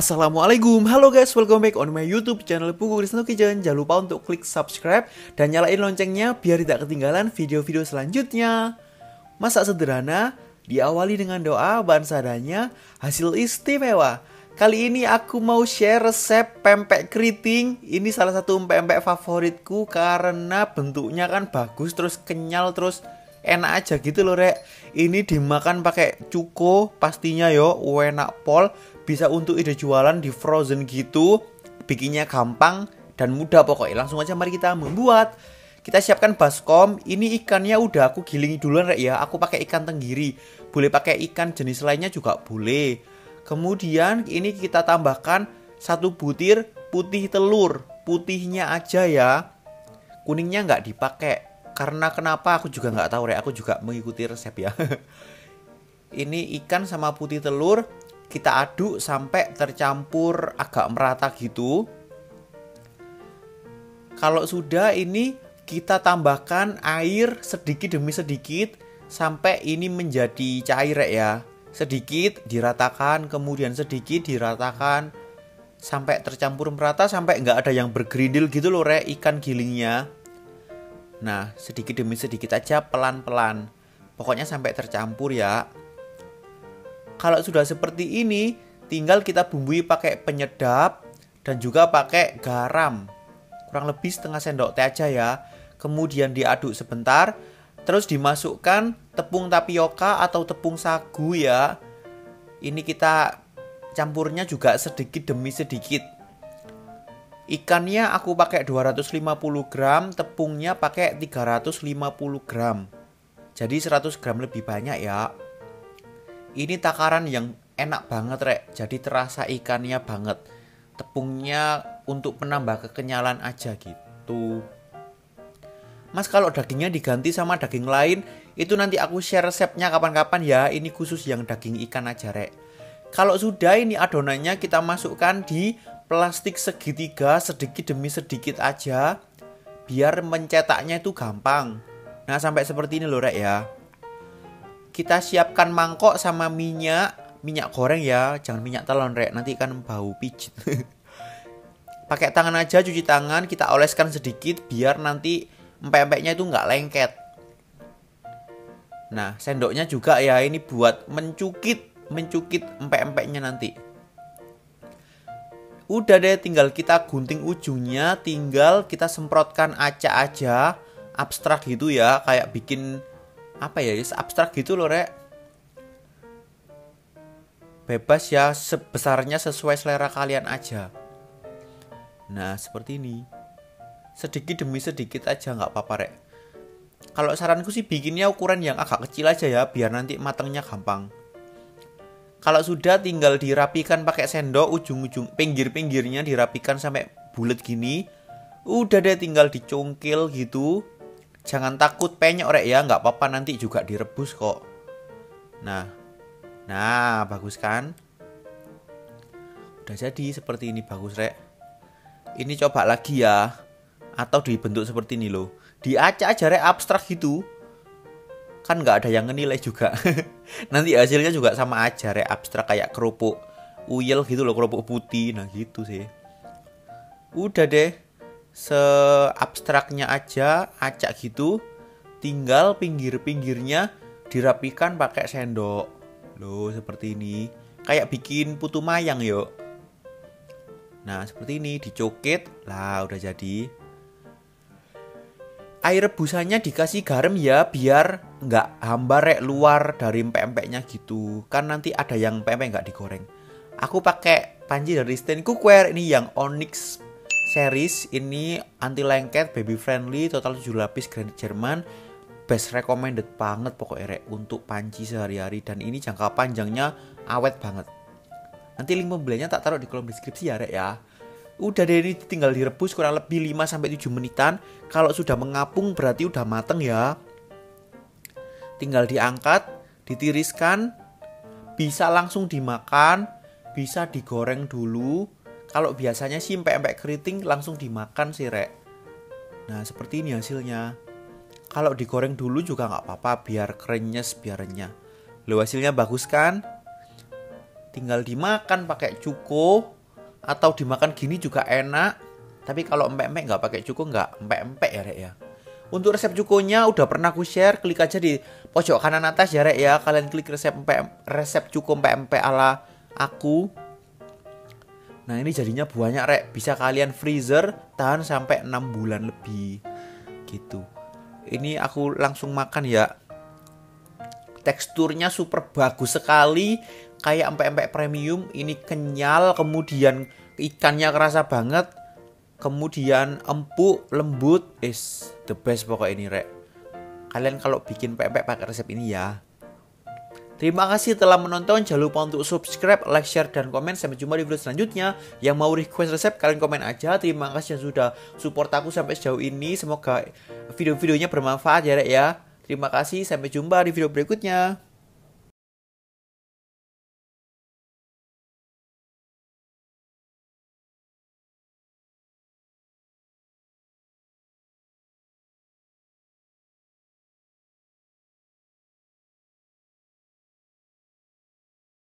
Assalamualaikum, halo guys, welcome back on my YouTube channel Pugu Krisno Kitchen. Jangan lupa untuk klik subscribe dan nyalain loncengnya biar tidak ketinggalan video-video selanjutnya. Masak sederhana, diawali dengan doa, bahan seadanya, hasil istimewa. Kali ini aku mau share resep pempek keriting. Ini salah satu pempek favoritku karena bentuknya kan bagus, terus kenyal, terus enak aja gitu loh rek. Ini dimakan pakai cuko pastinya yo, enak pol. Bisa untuk ide jualan di frozen gitu. Bikinnya gampang dan mudah pokoknya. Langsung aja mari kita membuat. Kita siapkan baskom. Ini ikannya udah aku gilingi duluan rek ya. Aku pakai ikan tenggiri. Boleh pakai ikan jenis lainnya juga boleh. Kemudian ini kita tambahkan 1 butir putih telur. Putihnya aja ya. Kuningnya nggak dipakai. Karena kenapa aku juga nggak tahu rek. Aku juga mengikuti resep ya. Ini ikan sama putih telur kita aduk sampai tercampur agak merata gitu. Kalau sudah ini kita tambahkan air sedikit demi sedikit sampai ini menjadi cair ya. Sedikit diratakan, kemudian sedikit diratakan sampai tercampur merata, sampai nggak ada yang bergerindil gitu loh rek ikan gilingnya. Nah sedikit demi sedikit aja, pelan-pelan. Pokoknya sampai tercampur ya. Kalau sudah seperti ini, tinggal kita bumbui pakai penyedap dan juga pakai garam. Kurang lebih setengah sendok teh aja ya. Kemudian diaduk sebentar, terus dimasukkan tepung tapioka atau tepung sagu ya. Ini kita campurnya juga sedikit demi sedikit. Ikannya aku pakai 250 gram, tepungnya pakai 350 gram. Jadi 100 gram lebih banyak ya. Ini takaran yang enak banget rek. Jadi terasa ikannya banget. Tepungnya untuk menambah kekenyalan aja gitu. Mas kalau dagingnya diganti sama daging lain, itu nanti aku share resepnya kapan-kapan ya. Ini khusus yang daging ikan aja rek. Kalau sudah ini adonannya kita masukkan di plastik segitiga sedikit demi sedikit aja. Biar mencetaknya itu gampang. Nah sampai seperti ini loh rek ya. Kita siapkan mangkok sama minyak goreng ya, jangan minyak telon rek, nanti kan bau pijit. Pakai tangan aja, cuci tangan, kita oleskan sedikit biar nanti empek-empeknya itu nggak lengket. Nah sendoknya juga ya, ini buat mencukit empek-empeknya nanti. Udah deh, tinggal kita gunting ujungnya, tinggal kita semprotkan acak aja, abstrak gitu ya, kayak bikin apa ya, abstrak gitu loh rek. Bebas ya, sebesarnya sesuai selera kalian aja. Nah seperti ini, sedikit demi sedikit aja nggak apa-apa rek. Kalau saranku sih bikinnya ukuran yang agak kecil aja ya, biar nanti matangnya gampang. Kalau sudah tinggal dirapikan pakai sendok, ujung-ujung pinggir-pinggirnya dirapikan sampai bulat gini. Udah deh tinggal dicongkil gitu. Jangan takut penyok rek ya, nggak apa-apa nanti juga direbus kok. Nah bagus kan? Udah jadi seperti ini, bagus rek. Ini coba lagi ya, atau dibentuk seperti ini loh. Diacak aja rek, abstrak gitu. Kan nggak ada yang ngenilai juga. Nanti hasilnya juga sama aja rek, abstrak kayak kerupuk uyel gitu loh, kerupuk putih. Nah gitu sih. Udah deh, seabstraknya aja, acak gitu. Tinggal pinggir-pinggirnya dirapikan pakai sendok. Loh seperti ini. Kayak bikin putu mayang yuk. Nah seperti ini, dicokit. Lah udah jadi. Air rebusannya dikasih garam ya, biar nggak hambar rek luar dari empek-empeknya gitu. Kan nanti ada yang empek-empek nggak digoreng. Aku pakai panci dari Stand Cookware. Ini yang Onyx series, ini anti lengket, baby friendly, total 7 lapis, granit Jerman. Best recommended banget pokoknya rek untuk panci sehari-hari. Dan ini jangka panjangnya awet banget. Nanti link pembeliannya tak taruh di kolom deskripsi ya rek ya. Udah deh, ini tinggal direbus kurang lebih 5-7 menitan. Kalau sudah mengapung berarti udah mateng ya. Tinggal diangkat, ditiriskan. Bisa langsung dimakan, bisa digoreng dulu. Kalau biasanya sih empek-empek keriting langsung dimakan sih rek. Nah seperti ini hasilnya. Kalau digoreng dulu juga nggak apa-apa, biar krenyes, biar renyah. Loh hasilnya bagus kan? tinggal dimakan pakai cuko atau dimakan gini juga enak. Tapi kalau empek-empek nggak pakai cuko nggak empek-empek ya rek ya. Untuk resep cukonya udah pernah aku share, klik aja di pojok kanan atas ya rek ya. Kalian klik resep cuko empek-empek ala aku. Nah ini jadinya banyak rek, bisa kalian freezer tahan sampai 6 bulan lebih gitu. Ini aku langsung makan ya. Teksturnya super bagus sekali, kayak empek-empek premium. Ini kenyal, kemudian ikannya kerasa banget, kemudian empuk, lembut, is the best pokoknya ini rek. Kalian kalau bikin empek-empek pakai resep ini ya. Terima kasih telah menonton, jangan lupa untuk subscribe, like, share, dan komen. Sampai jumpa di video selanjutnya. Yang mau request resep kalian komen aja. Terima kasih yang sudah support aku sampai sejauh ini. Semoga video-videonya bermanfaat ya rek ya. Terima kasih, sampai jumpa di video berikutnya.